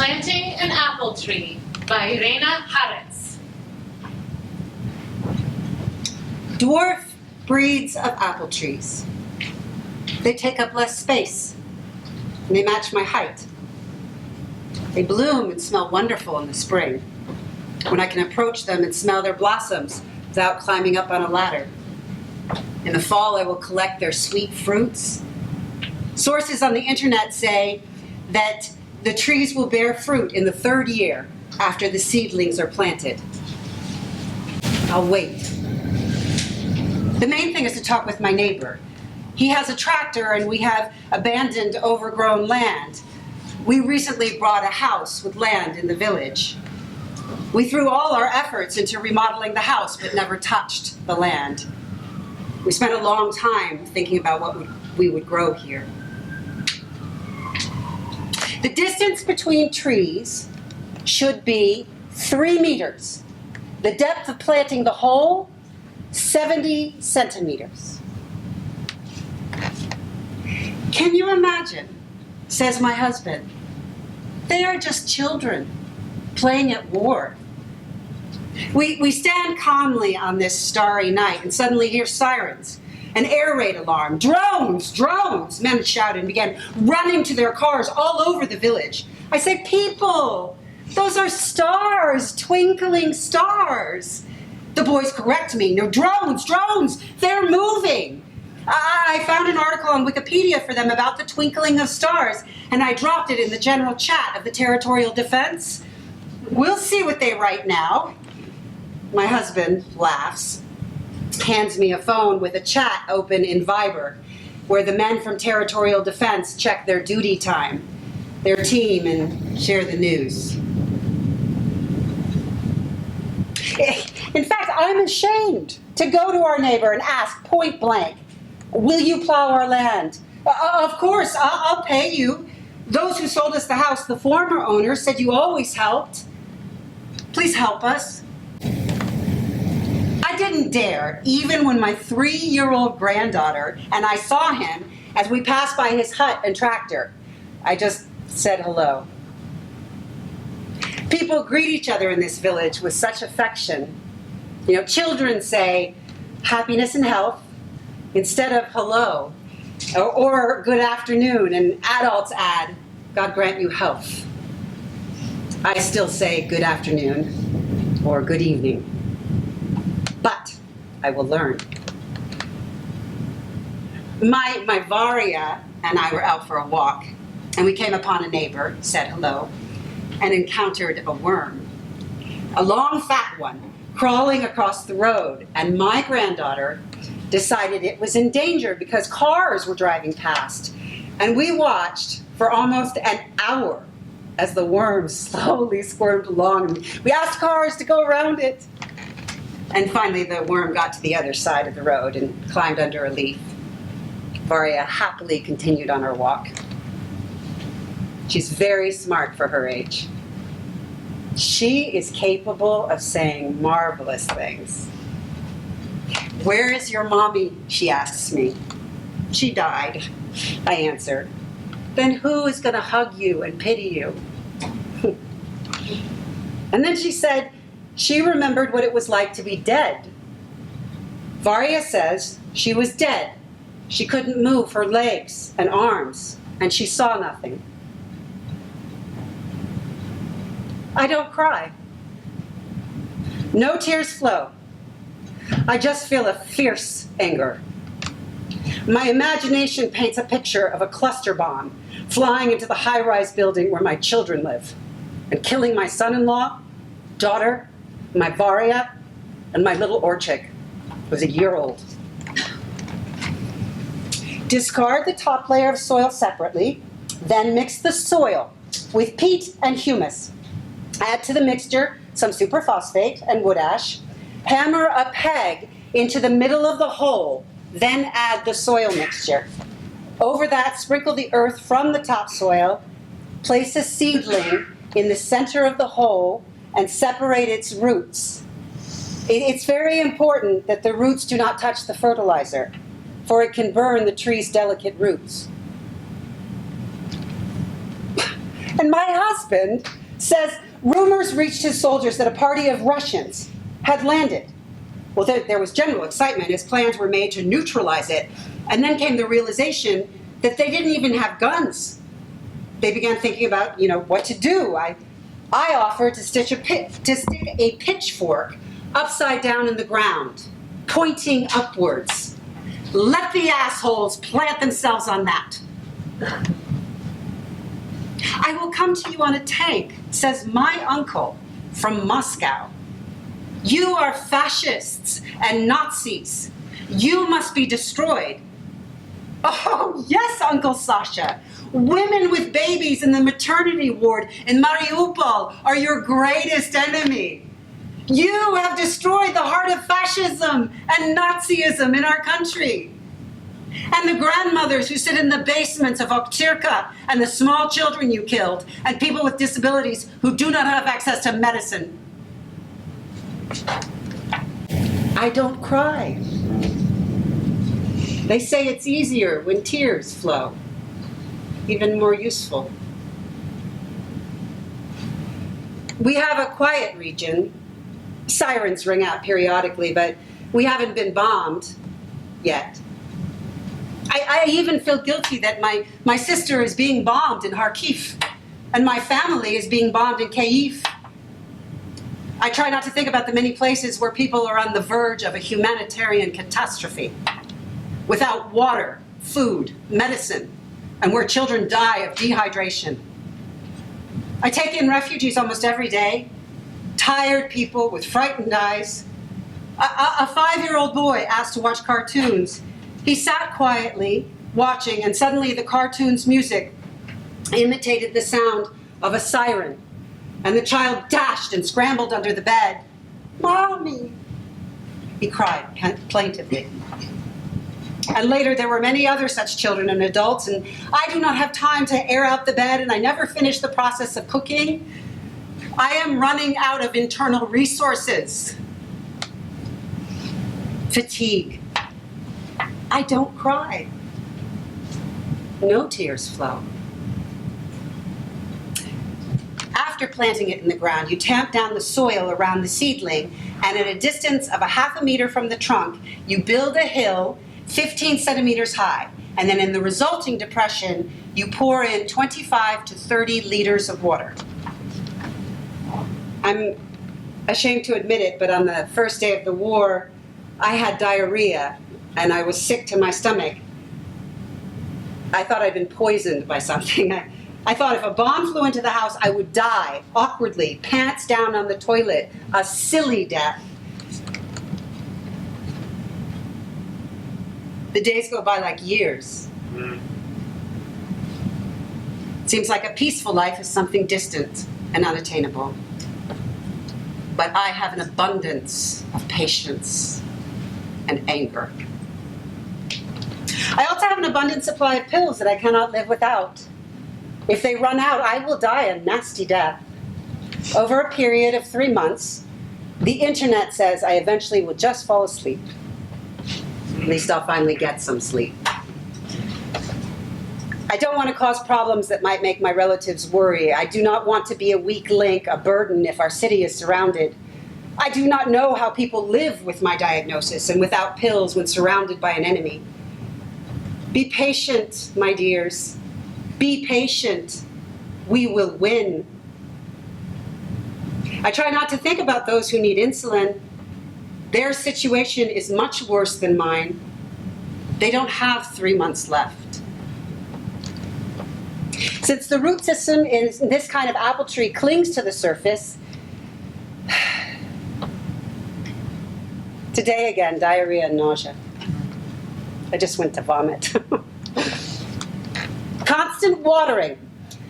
Planting an Apple Tree by Iryna Harets. Dwarf breeds of apple trees. They take up less space, and they match my height. They bloom and smell wonderful in the spring, when I can approach them and smell their blossoms without climbing up on a ladder. In the fall, I will collect their sweet fruits. Sources on the internet say that the trees will bear fruit in the 3rd year after the seedlings are planted. I'll wait. The main thing is to talk with my neighbor. He has a tractor and we have abandoned, overgrown land. We recently bought a house with land in the village. We threw all our efforts into remodeling the house but never touched the land. We spent a long time thinking about what we would grow here. The distance between trees should be 3 meters. The depth of planting the whole, 70 centimeters. Can you imagine, says my husband, they are just children playing at war. We stand calmly on this starry night and suddenly hear sirens, an air raid alarm, drones, drones, men shouted and began running to their cars all over the village. I say, people, those are stars, twinkling stars. The boys correct me, no, drones, drones, they're moving. I found an article on Wikipedia for them about the twinkling of stars, and I dropped it in the general chat of the Territorial Defense. We'll see what they write now. My husband laughs, hands me a phone with a chat open in Viber, where the men from Territorial Defense check their duty time, their team, and share the news. In fact, I'm ashamed to go to our neighbor and ask point blank, will you plow our land? Of course, I'll pay you. Those who sold us the house, the former owner, said you always helped. Please help us. I didn't dare, even when my 3-year-old granddaughter and I saw him as we passed by his hut and tractor. I just said hello. People greet each other in this village with such affection. You know, children say happiness and health instead of hello or good afternoon, and adults add, God grant you health. I still say good afternoon or good evening, but I will learn. My Varia and I were out for a walk, and we came upon a neighbor, said hello, and encountered a worm, a long fat one, crawling across the road, and my granddaughter decided it was in danger because cars were driving past, and we watched for almost an hour as the worm slowly squirmed along. We asked cars to go around it, and finally the worm got to the other side of the road and climbed under a leaf. Varia happily continued on her walk. She's very smart for her age. She is capable of saying marvelous things. Where is your mommy? She asks me. She died, I answer. Then who is going to hug you and pity you? And then she said she remembered what it was like to be dead. Varia says she was dead. She couldn't move her legs and arms, and she saw nothing. I don't cry. No tears flow. I just feel a fierce anger. My imagination paints a picture of a cluster bomb flying into the high-rise building where my children live and killing my son-in-law, daughter, my Varia, and my little Orchik, who was a year old. Discard the top layer of soil separately, then mix the soil with peat and humus. Add to the mixture some superphosphate and wood ash. Hammer a peg into the middle of the hole, then add the soil mixture. Over that, sprinkle the earth from the topsoil, place a seedling in the center of the hole, and separate its roots. It's very important that the roots do not touch the fertilizer, for it can burn the tree's delicate roots. And my husband says rumors reached his soldiers that a party of Russians had landed. Well, there was general excitement as plans were made to neutralize it. And then came the realization that they didn't even have guns. They began thinking about, what to do. I offered to stick a pitchfork upside down in the ground, pointing upwards. Let the assholes plant themselves on that. I will come to you on a tank, says my uncle from Moscow. You are fascists and Nazis. You must be destroyed. Oh, yes, Uncle Sasha. Women with babies in the maternity ward in Mariupol are your greatest enemy. You have destroyed the heart of fascism and Nazism in our country. And the grandmothers who sit in the basements of Oktirka, and the small children you killed, and people with disabilities who do not have access to medicine. I don't cry. They say it's easier when tears flow, even more useful. We have a quiet region. Sirens ring out periodically, but we haven't been bombed yet. I even feel guilty that my sister is being bombed in Kharkiv, and my family is being bombed in Kyiv. I try not to think about the many places where people are on the verge of a humanitarian catastrophe, without water, food, medicine, and where children die of dehydration. I take in refugees almost every day, tired people with frightened eyes. A 5-year-old boy asked to watch cartoons. He sat quietly, watching, and suddenly the cartoon's music imitated the sound of a siren, and the child dashed and scrambled under the bed. Mommy, he cried plaintively. And later there were many other such children and adults, and I do not have time to air out the bed, and I never finish the process of cooking. I am running out of internal resources. Fatigue. I don't cry. No tears flow. After planting it in the ground, you tamp down the soil around the seedling, and at a distance of a ½ meter from the trunk, you build a hill 15 centimeters high. And then in the resulting depression, you pour in 25 to 30 liters of water. I'm ashamed to admit it, but on the first day of the war, I had diarrhea, and I was sick to my stomach. I thought I'd been poisoned by something. I thought if a bomb flew into the house, I would die, awkwardly, pants down on the toilet, a silly death. The days go by like years. It seems like a peaceful life is something distant and unattainable. But I have an abundance of patience and anger. I also have an abundant supply of pills that I cannot live without. If they run out, I will die a nasty death. Over a period of 3 months, the internet says I eventually will just fall asleep. At least I'll finally get some sleep. I don't want to cause problems that might make my relatives worry. I do not want to be a weak link, a burden if our city is surrounded. I do not know how people live with my diagnosis and without pills when surrounded by an enemy. Be patient, my dears. Be patient. We will win. I try not to think about those who need insulin. Their situation is much worse than mine. They don't have 3 months left. Since the root system in this kind of apple tree clings to the surface, today again, diarrhea and nausea. I just went to vomit. Constant watering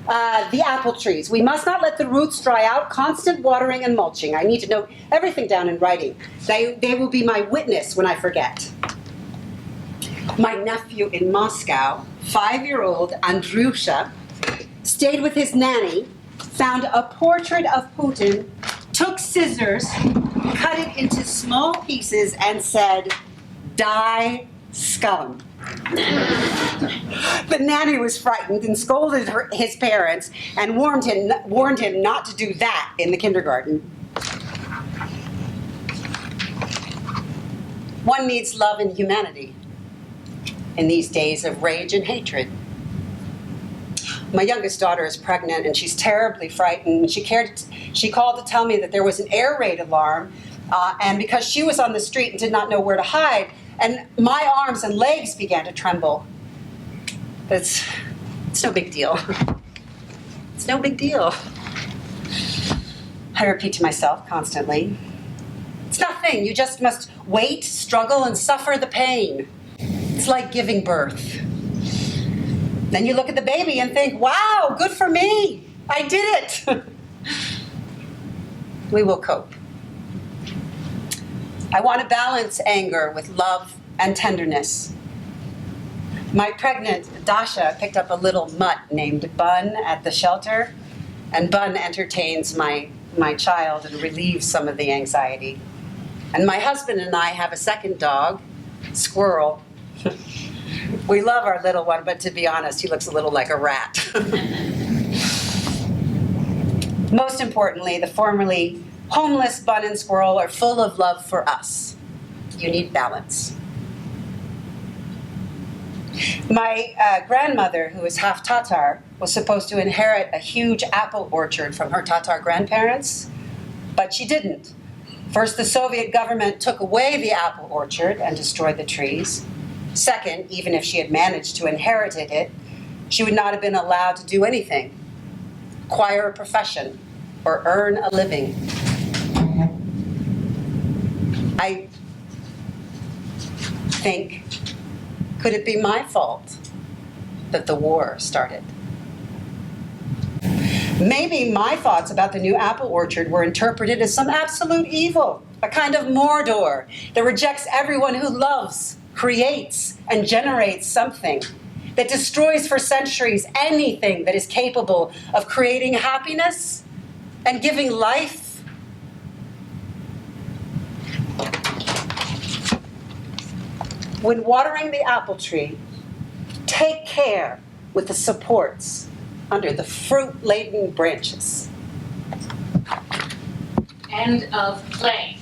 the apple trees. We must not let the roots dry out. Constant watering and mulching. I need to note everything down in writing. They will be my witness when I forget. My nephew in Moscow, 5-year-old Andrusha, stayed with his nanny, found a portrait of Putin, took scissors, cut it into small pieces, and said, "Die, scum." The nanny was frightened and scolded his parents and warned him not to do that in the kindergarten. One needs love and humanity in these days of rage and hatred. My youngest daughter is pregnant and she's terribly frightened. She called to tell me that there was an air raid alarm, and because she was on the street and did not know where to hide, and my arms and legs began to tremble. It's no big deal. It's no big deal. I repeat to myself constantly, it's nothing. You just must wait, struggle, and suffer the pain. It's like giving birth. Then you look at the baby and think, wow, good for me. I did it. We will cope. I want to balance anger with love and tenderness. My pregnant Dasha picked up a little mutt named Bun at the shelter, and Bun entertains my child and relieves some of the anxiety. And my husband and I have a second dog, Squirrel. We love our little one, but to be honest, he looks a little like a rat. Most importantly, the formerly homeless Bun and Squirrel are full of love for us. You need balance. My grandmother, who is half Tatar, was supposed to inherit a huge apple orchard from her Tatar grandparents, but she didn't. First, the Soviet government took away the apple orchard and destroyed the trees. Second, even if she had managed to inherit it, she would not have been allowed to do anything, acquire a profession, or earn a living. I think, could it be my fault that the war started? Maybe my thoughts about the new apple orchard were interpreted as some absolute evil, a kind of Mordor that rejects everyone who loves, creates, and generates something, that destroys for centuries anything that is capable of creating happiness and giving life. When watering the apple tree, take care with the supports under the fruit-laden branches. End of play.